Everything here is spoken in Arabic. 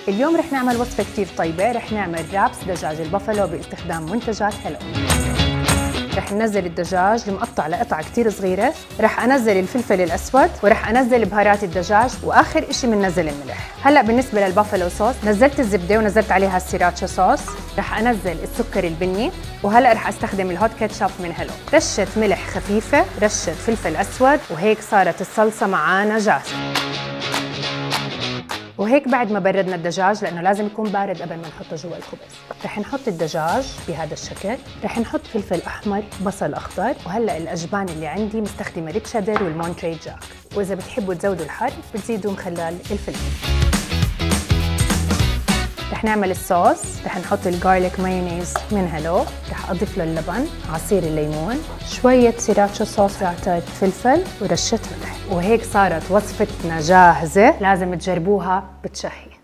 اليوم رح نعمل وصفة كتير طيبة، رح نعمل رابس دجاج البافالو باستخدام منتجات هلو. رح ننزل الدجاج المقطع لقطع كتير صغيرة، رح أنزل الفلفل الأسود، ورح أنزل بهارات الدجاج، وآخر إشي بننزل الملح. هلأ بالنسبة للبافالو صوص، نزلت الزبدة ونزلت عليها السيراتشا صوص، رح أنزل السكر البني، وهلأ رح أستخدم الهوت كاتشب من هلو. رشة ملح خفيفة، رشة فلفل أسود، وهيك صارت الصلصة معانا جاهزة. وهيك بعد ما بردنا الدجاج، لأنه لازم يكون بارد قبل ما نحطه جوا الخبز، رح نحط الدجاج بهذا الشكل، رح نحط فلفل أحمر، بصل أخضر، وهلأ الأجبان اللي عندي مستخدمة ريد شيدر والمونتري جاك، وإذا بتحبوا تزودوا الحر بتزيدوا مخلل الفلفل. رح نعمل الصوص، رح نحط الجارليك مايونيز من هلو، رح أضيف له اللبن، عصير الليمون، شوية سيراتشا صوص رعتة فلفل، ورشة ملح. وهيك صارت وصفتنا جاهزة، لازم تجربوها بتشهي.